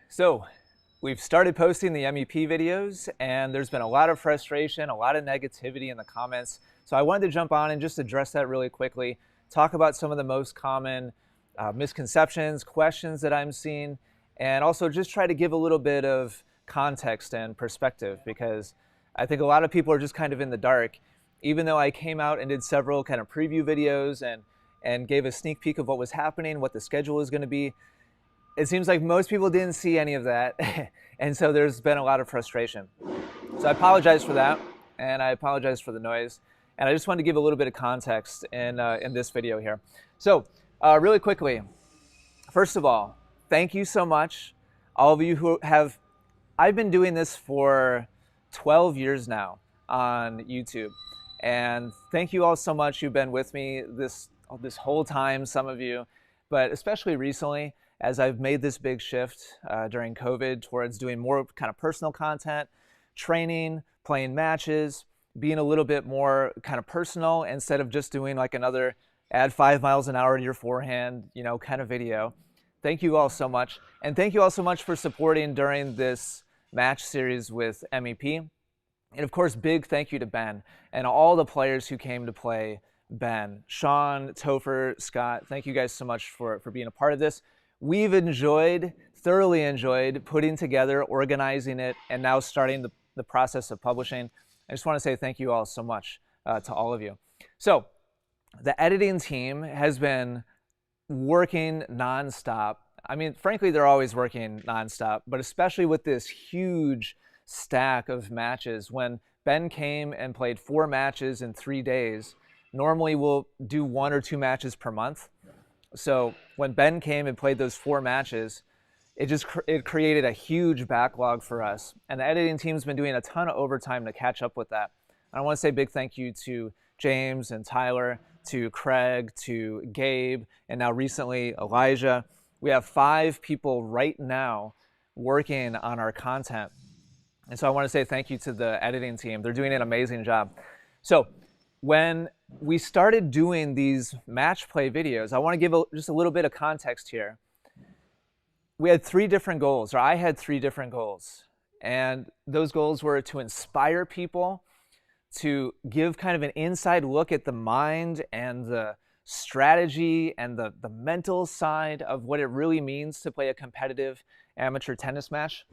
So we've started posting the MEP videos, and there's been a lot of frustration, a lot of negativity in the comments. So I wanted to jump on and just address that really quickly, talk about some of the most common misconceptions, questions that I'm seeing, and also just try to give a little bit of context and perspective, because I think a lot of people are just kind of in the dark. Even though I came out and did several kind of preview videos and gave a sneak peek of what was happening, what the schedule is going to be, it seems like most people didn't see any of that. And so there's been a lot of frustration. So I apologize for that, and I apologize for the noise. And I just wanted to give a little bit of context in this video here. So really quickly, first of all, thank you so much, all of you who have, I've been doing this for 12 years now on YouTube. And thank you all so much. You've been with me this whole time, some of you, but especially recently, as I've made this big shift during COVID towards doing more kind of personal content, training, playing matches, being a little bit more kind of personal instead of just doing like another add 5 miles an hour to your forehand, kind of video. Thank you all so much. And thank you all so much for supporting during this match series with MEP. And of course, big thank you to Ben and all the players who came to play Ben. Sean, Topher, Scott, thank you guys so much for being a part of this. We've thoroughly enjoyed putting together, organizing it, and now starting the process of publishing. I just want to say thank you all so much to all of you. So the editing team has been working nonstop. I mean, frankly, they're always working nonstop, but especially with this huge stack of matches. When Ben came and played 4 matches in 3 days, normally we'll do 1 or 2 matches per month. So when Ben came and played those 4 matches, it created a huge backlog for us. And the editing team's been doing a ton of overtime to catch up with that. And I want to say a big thank you to James and Tyler, to Craig, to Gabe, and now recently Elijah. We have 5 people right now working on our content. And so I want to say thank you to the editing team. They're doing an amazing job. So when we started doing these match play videos, I want to give just a little bit of context here. We had 3 different goals, or I had 3 different goals. And those goals were to inspire people, to give kind of an inside look at the mind and the strategy and the mental side of what it really means to play a competitive amateur tennis match.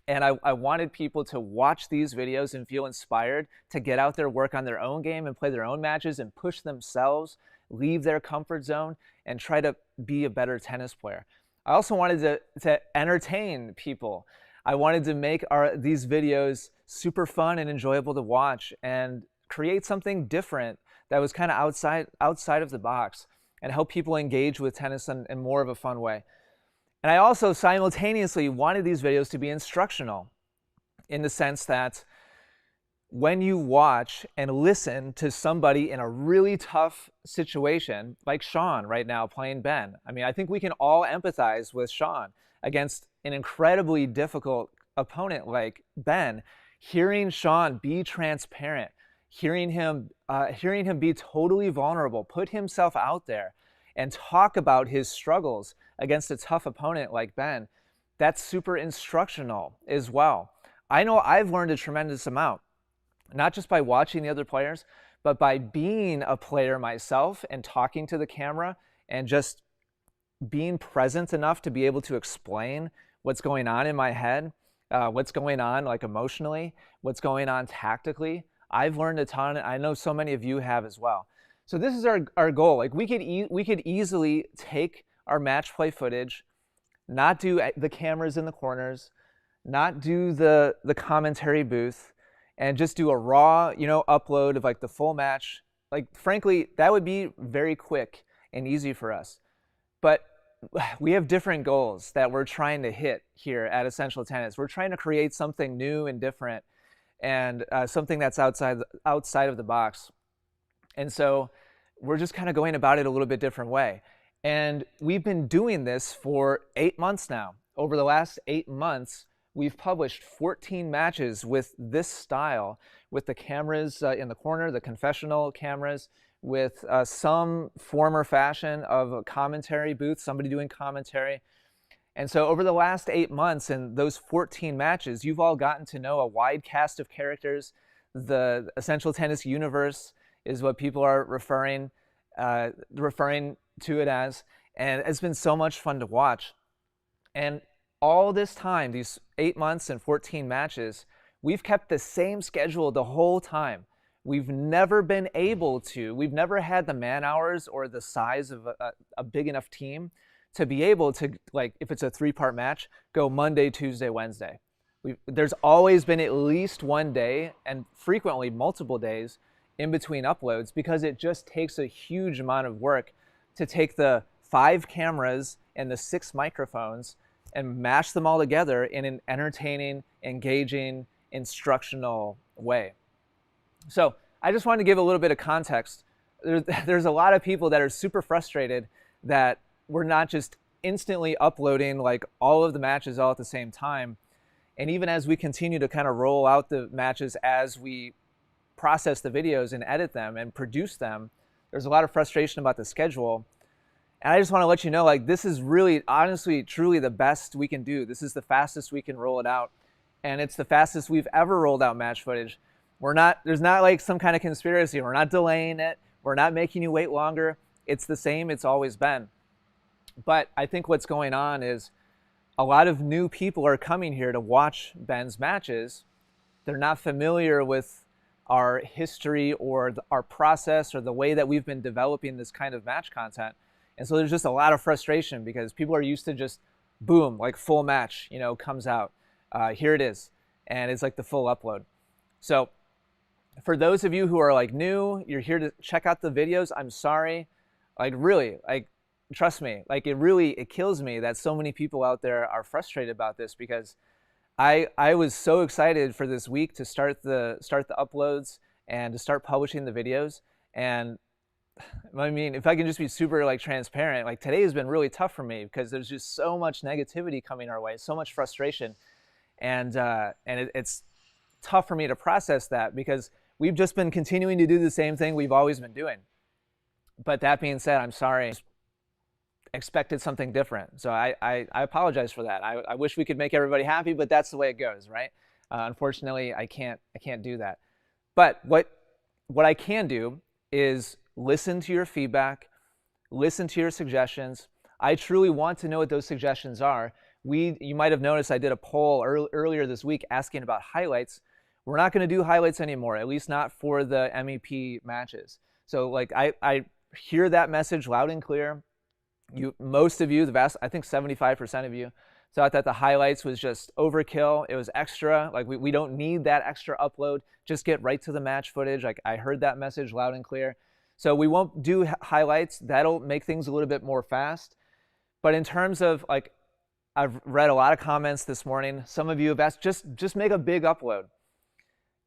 And I wanted people to watch these videos and feel inspired to get out there, work on their own game and play their own matches and push themselves, leave their comfort zone, and try to be a better tennis player. I also wanted to entertain people. I wanted to make these videos super fun and enjoyable to watch and create something different that was kind of outside of the box and help people engage with tennis in more of a fun way. And I also simultaneously wanted these videos to be instructional in the sense that when you watch and listen to somebody in a really tough situation, like Sean right now playing Ben, I mean, I think we can all empathize with Sean against an incredibly difficult opponent like Ben. Hearing Sean be transparent, hearing him be totally vulnerable, put himself out there, and talk about his struggles against a tough opponent like Ben, that's super instructional as well. I know I've learned a tremendous amount, not just by watching the other players, but by being a player myself and talking to the camera and just being present enough to be able to explain what's going on in my head, what's going on like emotionally, what's going on tactically. I've learned a ton. I know so many of you have as well. So this is our goal. Like we could easily take our match play footage, not do the cameras in the corners, not do the commentary booth, and just do a raw, upload of like the full match. Like frankly, that would be very quick and easy for us. But we have different goals that we're trying to hit here at Essential Tennis. We're trying to create something new and different, and something that's outside of the box. And so we're just kind of going about it a little bit different way. And we've been doing this for 8 months now. Over the last 8 months, we've published 14 matches with this style, with the cameras in the corner, the confessional cameras, with some form or fashion of a commentary booth, somebody doing commentary. And so over the last 8 months and those 14 matches, you've all gotten to know a wide cast of characters. The Essential Tennis universe is what people are referring to it as. And it's been so much fun to watch. And all this time, these 8 months and 14 matches, we've kept the same schedule the whole time. We've never had the man hours or the size of a big enough team to be able to, like, if it's a 3-part match, go Monday, Tuesday, Wednesday. There's always been at least one day, and frequently multiple days, in between uploads, because it just takes a huge amount of work to take the 5 cameras and the 6 microphones and mash them all together in an entertaining, engaging, instructional way. So I just wanted to give a little bit of context. There's a lot of people that are super frustrated that we're not just instantly uploading like all of the matches all at the same time. And even as we continue to kind of roll out the matches as we process the videos and edit them and produce them, there's a lot of frustration about the schedule. And I just want to let you know, like, this is really, honestly, truly the best we can do. This is the fastest we can roll it out. And it's the fastest we've ever rolled out match footage. There's not like some kind of conspiracy. We're not delaying it. We're not making you wait longer. It's the same it's always been. But I think what's going on is a lot of new people are coming here to watch Ben's matches. They're not familiar with our history or our process or the way that we've been developing this kind of match content. And so there's just a lot of frustration because people are used to just, boom, like full match, comes out. Here it is. And it's like the full upload. So for those of you who are like new, you're here to check out the videos, I'm sorry. Like, really, like, trust me, like, it kills me that so many people out there are frustrated about this, because I was so excited for this week to start the uploads and to start publishing the videos. And I mean, if I can just be super like transparent, like, today has been really tough for me because there's just so much negativity coming our way, so much frustration. And it's tough for me to process that because we've just been continuing to do the same thing we've always been doing. But that being said, I'm sorry. Expected something different. So I apologize for that. I wish we could make everybody happy, but that's the way it goes, right? Unfortunately, I can't do that. But what I can do is listen to your feedback, listen to your suggestions. I truly want to know what those suggestions are. You might have noticed I did a poll earlier this week asking about highlights. We're not going to do highlights anymore, at least not for the MEP matches. So like I hear that message loud and clear. Most of you, I think 75% of you, thought that the highlights was just overkill. It was extra. Like, we don't need that extra upload. Just get right to the match footage. Like, I heard that message loud and clear. So we won't do highlights. That'll make things a little bit more fast. But in terms of, like, I've read a lot of comments this morning. Some of you have asked, just make a big upload.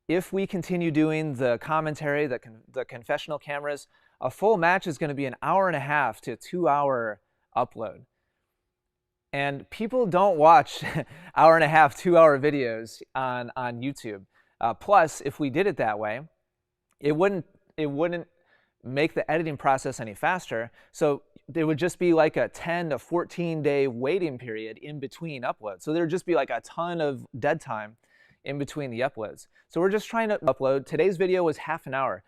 If we continue doing the commentary, the confessional cameras, a full match is going to be an 1.5 to 2 hour upload. And people don't watch 1.5, 2 hour videos on YouTube. Plus, if we did it that way, it wouldn't make the editing process any faster. So there would just be like a 10 to 14 day waiting period in between uploads. So there would just be like a ton of dead time in between the uploads. So we're just trying to upload. Today's video was half an hour.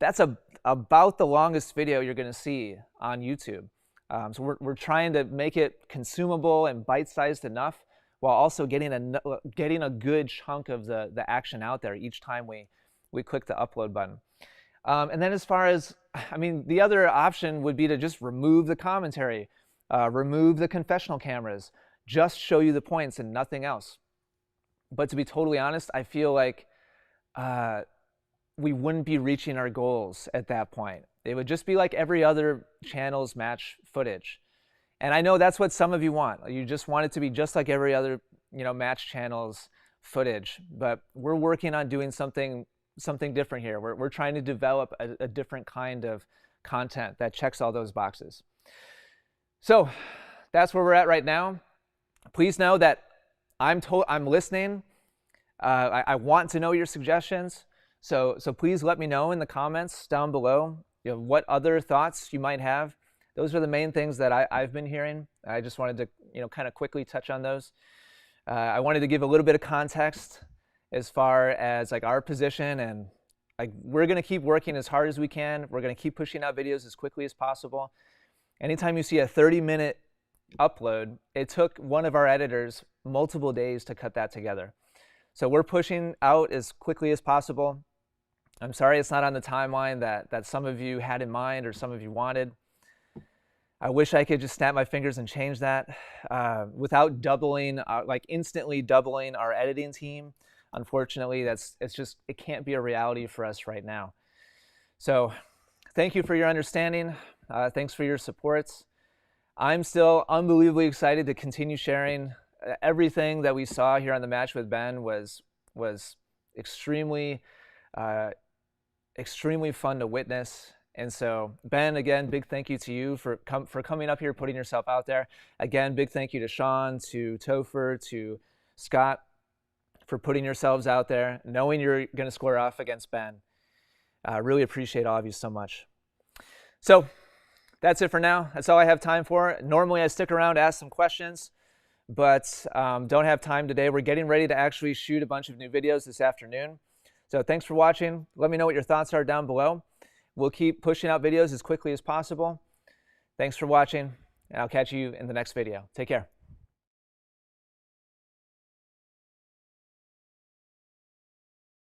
That's about the longest video you're going to see on YouTube. So we're trying to make it consumable and bite-sized enough while also getting a good chunk of the action out there each time we click the upload button. And then as far as, I mean, the other option would be to just remove the commentary, remove the confessional cameras, just show you the points and nothing else. But to be totally honest, I feel like we wouldn't be reaching our goals at that point. It would just be like every other channel's match footage. And I know that's what some of you want. You just want it to be just like every other, match channel's footage. But we're working on doing something different here. We're trying to develop a different kind of content that checks all those boxes. So that's where we're at right now. Please know that I'm listening. I want to know your suggestions. So please let me know in the comments down below what other thoughts you might have. Those are the main things that I've been hearing. I just wanted to kind of quickly touch on those. I wanted to give a little bit of context as far as like our position, and like we're going to keep working as hard as we can. We're going to keep pushing out videos as quickly as possible. Anytime you see a 30-minute upload, it took one of our editors multiple days to cut that together. So we're pushing out as quickly as possible. I'm sorry it's not on the timeline that some of you had in mind or some of you wanted. I wish I could just snap my fingers and change that without doubling, like instantly doubling our editing team. Unfortunately, it can't be a reality for us right now. So thank you for your understanding. Thanks for your supports. I'm still unbelievably excited to continue sharing. Everything that we saw here on the Match with Ben was extremely fun to witness. And so, Ben, again, big thank you to you for coming up here, putting yourself out there. Again, big thank you to Sean, to Topher, to Scott for putting yourselves out there, knowing you're going to square off against Ben. I really appreciate all of you so much. So that's it for now. That's all I have time for. Normally, I stick around to ask some questions, but don't have time today. We're getting ready to actually shoot a bunch of new videos this afternoon. So thanks for watching. Let me know what your thoughts are down below. We'll keep pushing out videos as quickly as possible. Thanks for watching, and I'll catch you in the next video. Take care.